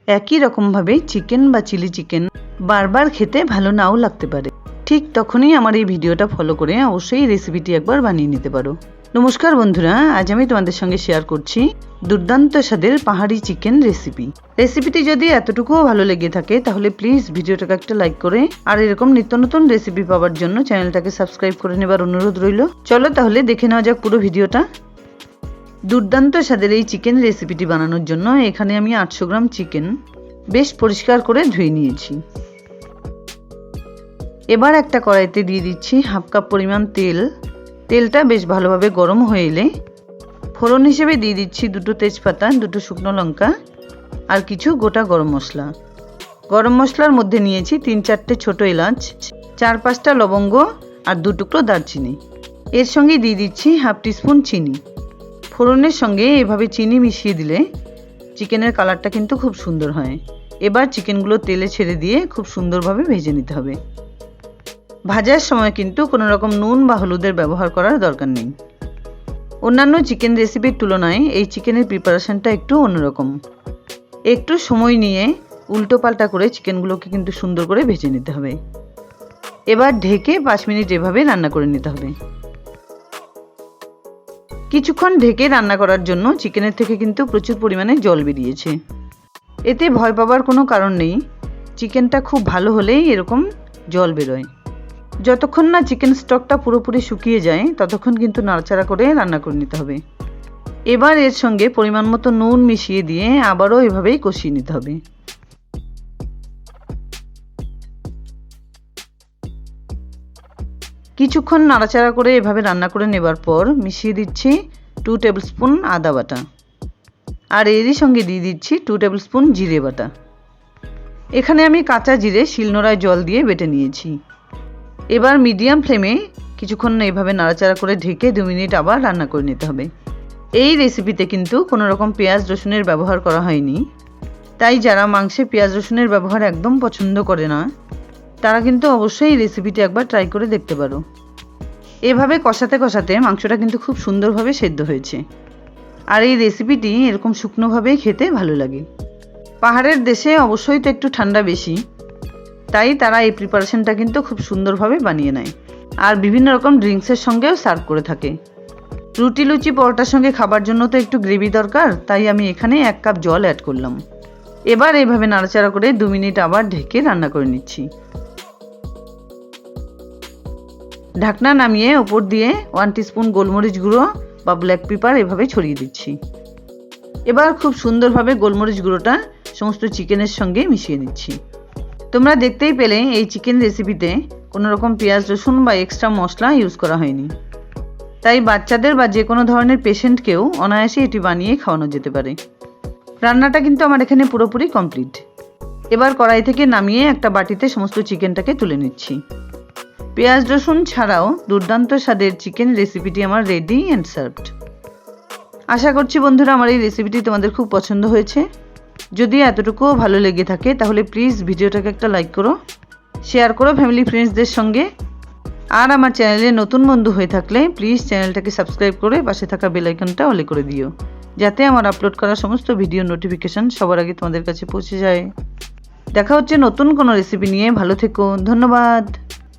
একই রকমভাবে চিকেন বা চিলি চিকেন বারবার খেতে ভালো নাও লাগতে পারে। ঠিক তখনই আমার এই ভিডিওটা ফলো করে অবশ্যই রেসিপিটি একবার বানিয়ে নিতে পারো। নমস্কার বন্ধুরা, আজ আমি তোমাদের সঙ্গে শেয়ার করছি দুর্দান্ত স্বাদের পাহাড়ি চিকেন রেসিপিটি যদি এতটুকুও ভালো লেগে থাকে তাহলে প্লিজ ভিডিওটাকে একটা লাইক করে আর এরকম নিত্য নতুন রেসিপি পাওয়ার জন্য চ্যানেলটাকে সাবস্ক্রাইব করে নেবার অনুরোধ রইল। চলো তাহলে দেখে নেওয়া যাক পুরো ভিডিওটা। দুর্দান্ত স্বাদের এই চিকেন রেসিপিটি বানানোর জন্য এখানে আমি 800 গ্রাম চিকেন বেশ পরিষ্কার করে ধুয়ে নিয়েছি। এবার একটা কড়াইতে দিয়ে দিচ্ছি হাফ কাপ পরিমাণ তেল। তেলটা বেশ ভালোভাবে গরম হয়ে এলে ফোড়ন হিসেবে দিয়ে দিচ্ছি 2টো তেজপাতা, 2টো শুকনো লঙ্কা আর কিছু গোটা গরম মশলা। গরম মশলার মধ্যে নিয়েছি 3-4টে ছোট এলাচ, 4-5টা লবঙ্গ আর 2 টুকরো দারচিনি। এর সঙ্গে দিয়ে দিচ্ছি হাফ টিস্পুন চিনি। ফোড়নের সঙ্গে এভাবে চিনি মিশিয়ে দিলে চিকেনের কালারটা কিন্তু খুব সুন্দর হয়। এবার চিকেনগুলো তেলে ছেড়ে দিয়ে খুব সুন্দরভাবে ভেজে নিতে হবে। ভাজার সময় কিন্তু কোনো রকম নুন বা হলুদের ব্যবহার করার দরকার নেই। অন্যান্য চিকেন রেসিপির তুলনায় এই চিকেনের প্রিপারেশনটা একটু অন্যরকম। একটু সময় নিয়ে উল্টো পাল্টা করে চিকেনগুলোকে কিন্তু সুন্দর করে ভেজে নিতে হবে। এবার ঢেকে 5 মিনিট এভাবে রান্না করে নিতে হবে। কিছুক্ষণ ঢেকে রান্না করার জন্য চিকেনের থেকে কিন্তু প্রচুর পরিমাণে জল বেরিয়েছে। এতে ভয় পাবার কোনো কারণ নেই। চিকেনটা খুব ভালো হলেই এরকম জল বেরোয়। যতক্ষণ না চিকেন স্টকটা পুরোপুরি শুকিয়ে যায় ততক্ষণ কিন্তু নাড়াচাড়া করে রান্না করে নিতে হবে। এবার এর সঙ্গে পরিমাণ মতো নুন মিশিয়ে দিয়ে আবারও এভাবেই কষিয়ে নিতে হবে। কিছুক্ষণ নাড়াচাড়া করে এভাবে রান্না করে নেবার পর মিশিয়ে দিচ্ছি 2 টেবিলস্পুন আদা বাটা আর এরই সঙ্গে দিয়ে দিচ্ছি 2 টেবিলস্পুন জিরে বাটা। এখানে আমি কাঁচা জিরে শিলনোড়ায় জল দিয়ে বেটে নিয়েছি। এবার মিডিয়াম ফ্লেমে কিছুক্ষণ এভাবে নাড়াচাড়া করে ঢেকে 2 মিনিট আবার রান্না করে নিতে হবে। এই রেসিপিতে কিন্তু কোনো রকম পেঁয়াজ রসুনের ব্যবহার করা হয়নি, তাই যারা মাংসে পেঁয়াজ রসুনের ব্যবহার একদম পছন্দ করে না তারা কিন্তু অবশ্যই এই রেসিপিটি একবার ট্রাই করে দেখতে পারো। এভাবে কষাতে কষাতে মাংসটা কিন্তু খুব সুন্দরভাবে সেদ্ধ হয়েছে। আর এই রেসিপিটি এরকম শুকনোভাবেই খেতে ভালো লাগে। পাহাড়ের দেশে অবশ্যই তো একটু ঠান্ডা বেশি, তাই তারা এই প্রিপারেশনটা কিন্তু খুব সুন্দরভাবে বানিয়ে নেয় আর বিভিন্ন রকম ড্রিঙ্কসের সঙ্গেও সার্ভ করে থাকে। রুটি লুচি পরোটার সঙ্গে খাবার জন্য তো একটু গ্রেভি দরকার, তাই আমি এখানে 1 কাপ জল অ্যাড করলাম। এবার এইভাবে নাড়াচাড়া করে 2 মিনিট আবার ঢেকে রান্না করে নিচ্ছি। ঢাকনা নামিয়ে ওপর দিয়ে 1 টিস্পুন গোলমরিচ গুঁড়ো বা ব্ল্যাক পেপার এভাবে ছড়িয়ে দিচ্ছি। এবার খুব সুন্দরভাবে গোলমরিচ গুঁড়োটা সমস্ত চিকেনের সঙ্গে মিশিয়ে নিচ্ছি। তোমরা দেখতেই পেলে এই চিকেন রেসিপিতে কোনো রকম পেঁয়াজ রসুন বা এক্সট্রা মশলা ইউজ করা হয়নি, তাই বাচ্চাদের বা যে কোনো ধরনের পেশেন্টকেও অনায়াসে এটি বানিয়ে খাওয়ানো যেতে পারে। রান্নাটা কিন্তু আমার এখানে পুরোপুরি কমপ্লিট। এবার কড়াই থেকে নামিয়ে একটা বাটিতে সমস্ত চিকেনটাকে তুলে নিচ্ছি। পেঁয়াজ রসুন ছাড়াও দুর্দান্ত স্বাদের চিকেন রেসিপিটি আমার রেডি অ্যান্ড সার্ভড। আশা করছি বন্ধুরা আমার এই রেসিপিটি তোমাদের খুব পছন্দ হয়েছে। যদি এতটুকুও ভালো লেগে থাকে তাহলে প্লিজ ভিডিওটাকে একটা লাইক করো, শেয়ার করো ফ্যামিলি ফ্রেন্ডসদের সঙ্গে। আর আমার চ্যানেলে নতুন বন্ধু হয়ে থাকলে প্লিজ চ্যানেলটাকে সাবস্ক্রাইব করে পাশে থাকা বেল আইকনটা অলে করে দিও, যাতে আমার আপলোড করা সমস্ত ভিডিও নোটিফিকেশন সবার আগে তোমাদের কাছে পৌঁছে যায়। দেখা হচ্ছে নতুন কোনো রেসিপি নিয়ে। ভালো থেকো, ধন্যবাদ।